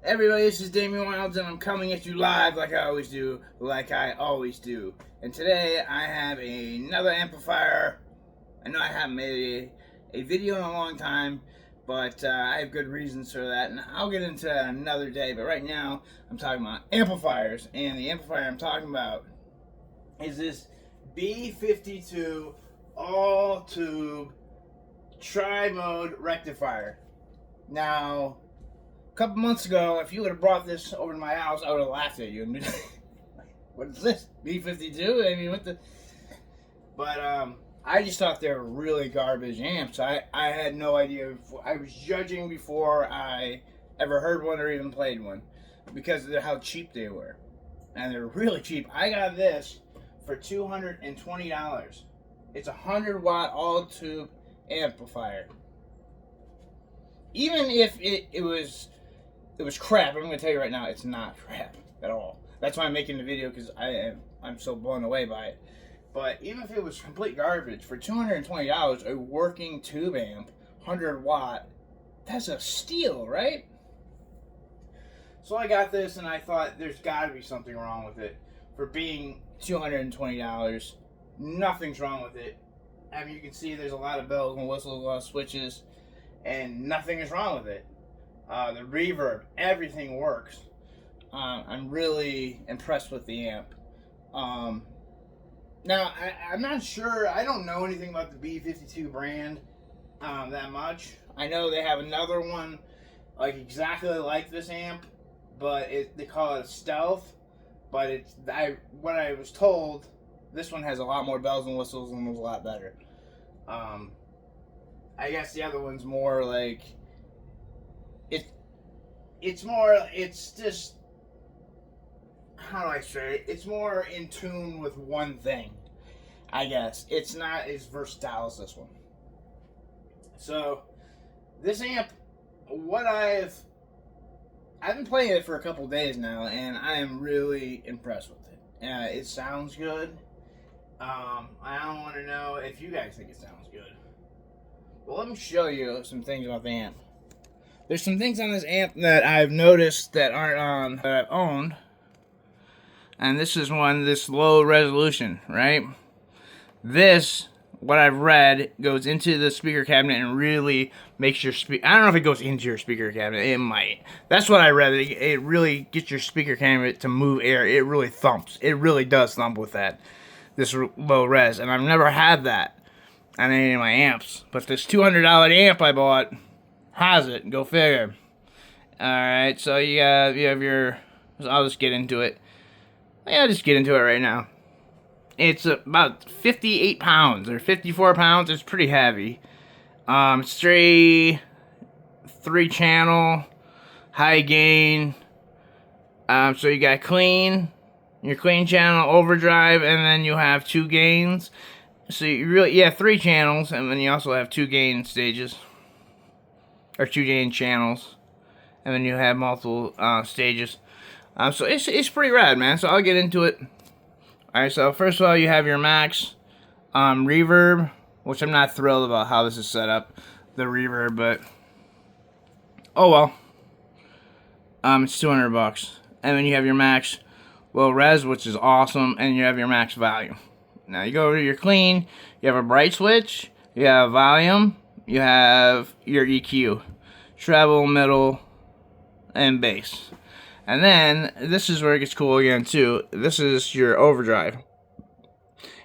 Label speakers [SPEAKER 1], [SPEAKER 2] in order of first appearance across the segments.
[SPEAKER 1] Everybody, this is Damien Wilds, and I'm coming at you live like I always do, And today I have another amplifier. I know I haven't made a video in a long time, but I have good reasons for that, and I'll get into that another day. But right now, I'm talking about amplifiers, and the amplifier I'm talking about is this B52 all-tube tri-mode rectifier. Now, a couple months ago, if you would have brought this over to my house, I would have laughed at you and been like, what is this? B52? I mean, what the... But, I just thought they were really garbage amps. I had no idea. I was judging before I ever heard one or even played one because of how cheap they were. And they're really cheap. I got this for $220. It's a 100-watt all-tube amplifier. Even if it was crap, I'm going to tell you right now, it's not crap at all. That's why I'm making the video, because I'm so blown away by it. But even if it was complete garbage, for $220, a working tube amp, 100 watt, that's a steal, right? So I got this and I thought there's got to be something wrong with it. For being $220, nothing's wrong with it. I mean, you can see there's a lot of bells and whistles, a lot of switches, and nothing is wrong with it. The reverb, everything works. I'm really impressed with the amp. Now, I'm not sure, I don't know anything about the B52 brand that much. I know they have another one like exactly like this amp, but they call it a Stealth. But what I was told, this one has a lot more bells and whistles and was a lot better. I guess the other one's more like it's just, how do I say it? It's more in tune with one thing, I guess. It's not as versatile as this one. So, this amp, I've been playing it for a couple days now, and I am really impressed with it. It sounds good. I don't want to know if you guys think it sounds good. Well, let me show you some things about the amp. There's some things on this amp that I've noticed that aren't on, that I've owned. And this is this low resolution, right? This, what I've read, goes into the speaker cabinet and really makes your I don't know if it goes into your speaker cabinet. It might. That's what I read. It really gets your speaker cabinet to move air. It really thumps. It really does thump with that. This low res. And I've never had that on any of my amps. But this $200 amp I bought has it. Go figure. Alright, so you have your... I'll just get into it. Yeah, I'll just get into it right now. It's about 58 pounds or 54 pounds. It's pretty heavy. Straight 3-channel, high gain. So you got your clean channel, overdrive, and then you have 2 gains. So you have 3 channels, and then you also have 2 gain stages. Or 2 gain channels. And then you have multiple stages. So it's pretty rad, man. So I'll get into it. Alright, so first of all, you have your max reverb, which I'm not thrilled about how this is set up, the reverb, but oh well. It's $200. And then you have your max low res, which is awesome, and you have your max volume. Now you go over to your clean, you have a bright switch, you have volume, you have your EQ, treble, middle, and bass. And then, this is where it gets cool again, too. This is your overdrive.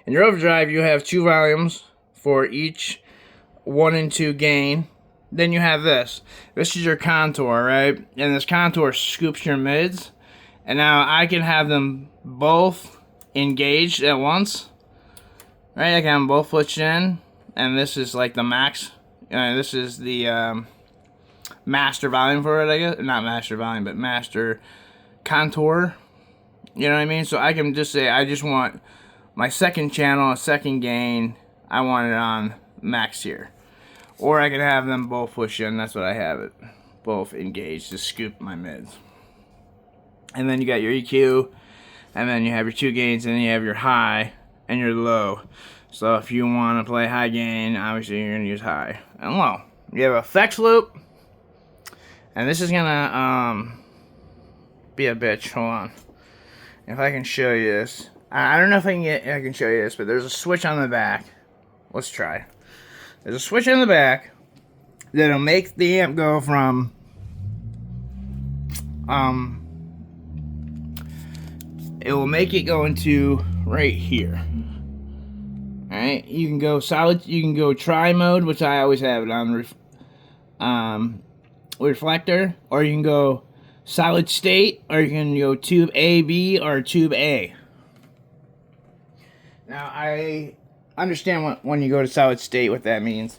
[SPEAKER 1] In your overdrive, you have 2 volumes for each 1 and 2 gain. Then you have this. This is your contour, right? And this contour scoops your mids. And now I can have them both engaged at once. Right? I can have them both switched in. And this is like the max. This is the... master volume for it, I guess. Not master volume, but master contour. You know what I mean? So I can just say, I just want my second channel, a second gain. I want it on max here. Or I can have them both push in. That's what I have it. Both engaged to scoop my mids. And then you got your EQ. And then you have your 2 gains. And then you have your high and your low. So if you want to play high gain, obviously you're going to use high and low. You have a effects loop. And this is gonna be a bitch. Hold on. If I can show you this. I don't know if I can show you this, but there's a switch on the back. Let's try. There's a switch on the back that'll make the amp go from it will make it go into right here. Alright, you can go solid, you can go tri mode, which I always have it on reflector, or you can go solid state, or you can go tube A, B, or tube A. Now, I understand when you go to solid state what that means,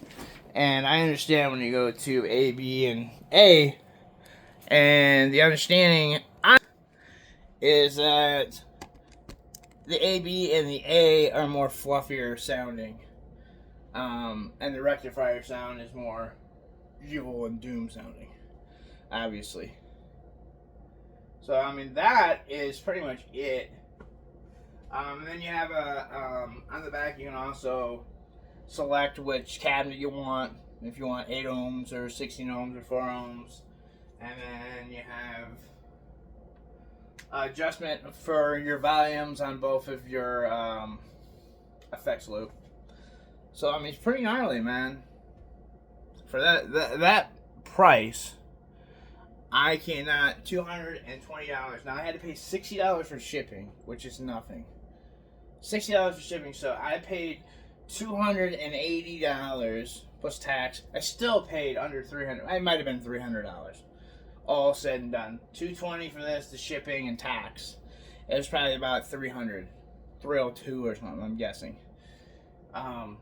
[SPEAKER 1] and I understand when you go to A, B, and A, and the understanding is that the A, B, and the A are more fluffier sounding, and the rectifier sound is more evil and doom sounding, obviously. So, I mean, that is pretty much it. And then you have on the back you can also select which cabinet you want, if you want 8 ohms or 16 ohms or 4 ohms. And then you have adjustment for your volumes on both of your effects loop. So, I mean, it's pretty gnarly, man. For that price, I cannot, $220. Now, I had to pay $60 for shipping, which is nothing. $60 for shipping, so I paid $280 plus tax. I still paid under $300. It might have been $300, all said and done. $220 for this, the shipping and tax. It was probably about $300, $302 or something, I'm guessing. And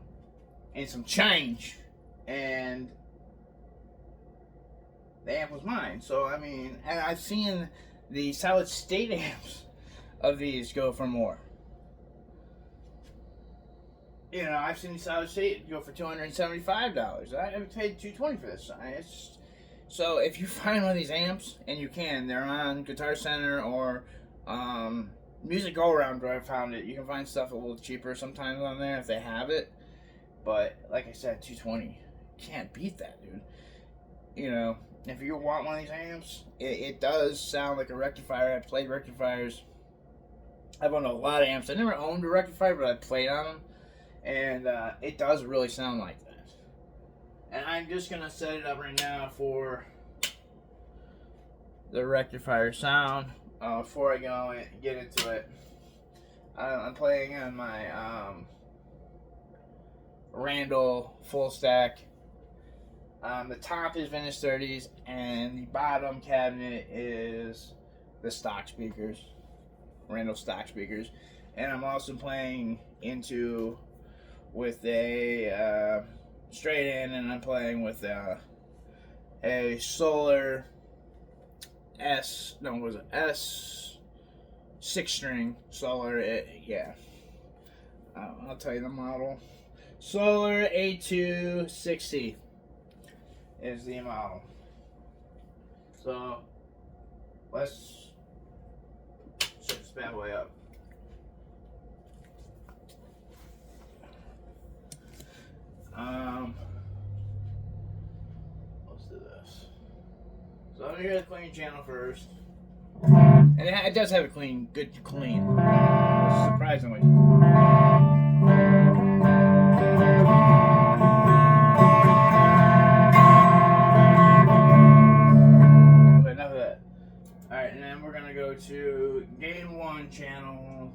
[SPEAKER 1] some change, and the amp was mine. So, I mean, and I've seen the solid state amps of these go for more. You know, I've seen the solid state go for $275. I paid $220 for this. So if you find one of these amps, and you can, they're on Guitar Center or Music Go Around where I found it. You can find stuff a little cheaper sometimes on there if they have it. But like I said, $220. Can't beat that, dude. You know, if you want one of these amps, it does sound like a rectifier. I've played rectifiers. I've owned a lot of amps. I never owned a rectifier, but I played on them. And it does really sound like that. And I'm just going to set it up right now for the rectifier sound. Before I go and get into it, I'm playing on my Randall full stack. The top is Vintage 30s, and the bottom cabinet is the stock speakers, Randall stock speakers. And I'm also playing into with a straight in, and I'm playing with a Solar S 6-string Solar. Yeah, I'll tell you the model. Solar A260 is the model. So let's set this bad boy up. Let's do this. So I'm gonna clean channel first, and it does have a good clean, surprisingly. Okay, enough of that. All right, and then we're gonna go to gain 1 channel.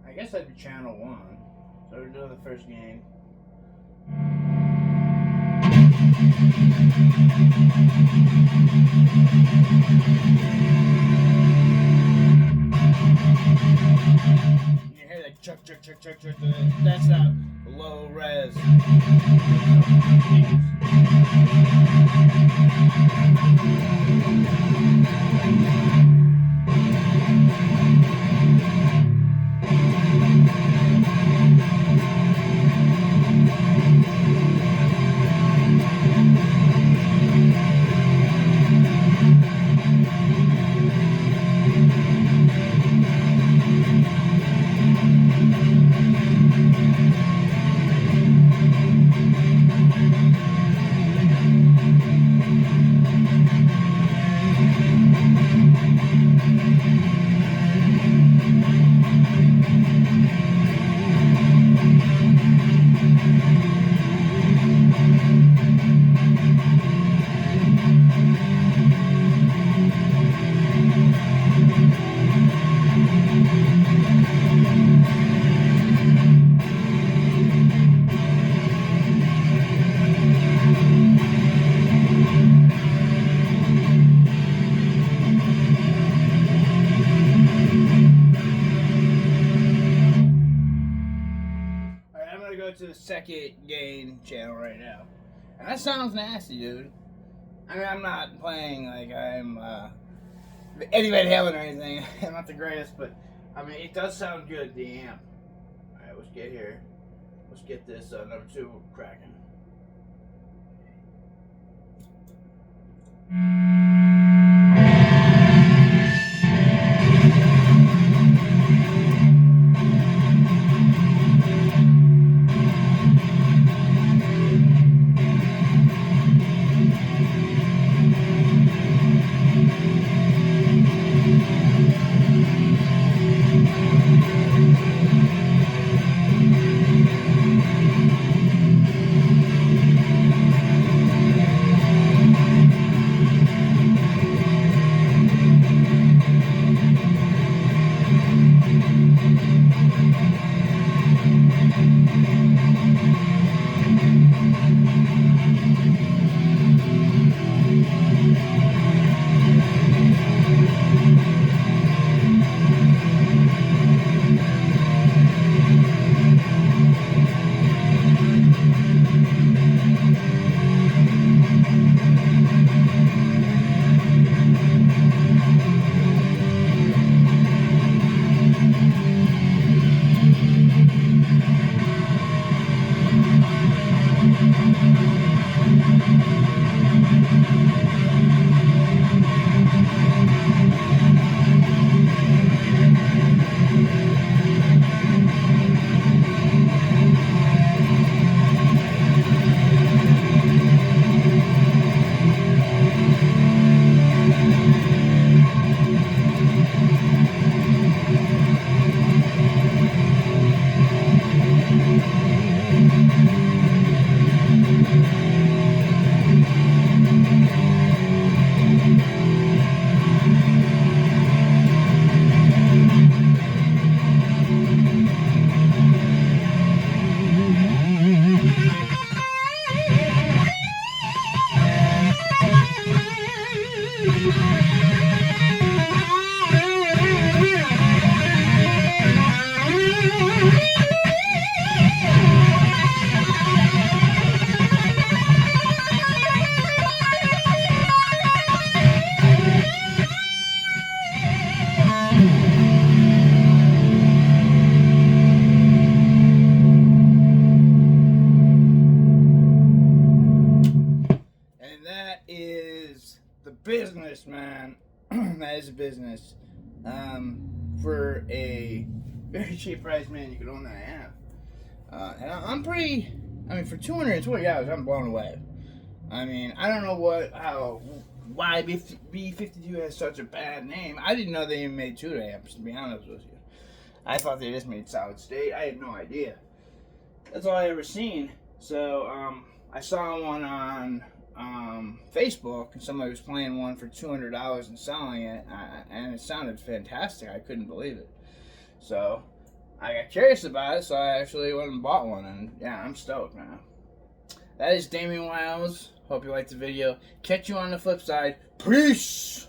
[SPEAKER 1] I guess that'd be channel 1. So we're doing the first gain. You hear that chuck. That's not low res. second gain channel right now. And that sounds nasty, dude. I mean, I'm not playing like I'm Eddie Van Halen or anything. I'm not the greatest, but I mean, it does sound good, the amp. Alright, let's get here. Let's get this number 2 cracking. Business, man. That is a business. For a very cheap price, man, you can own that amp. And I'm pretty. I mean, for $220, I'm blown away. I mean, I don't know why B52 has such a bad name. I didn't know they even made 2 amps, to be honest with you. I thought they just made solid state. I had no idea. That's all I ever seen. So, I saw one on Facebook, and somebody was playing one for $200 and selling it, and it sounded fantastic. I couldn't believe it. So I got curious about it, so I actually went and bought one, and yeah, I'm stoked, man. That is Damien Wiles. Hope you liked the video. Catch you on the flip side. Peace!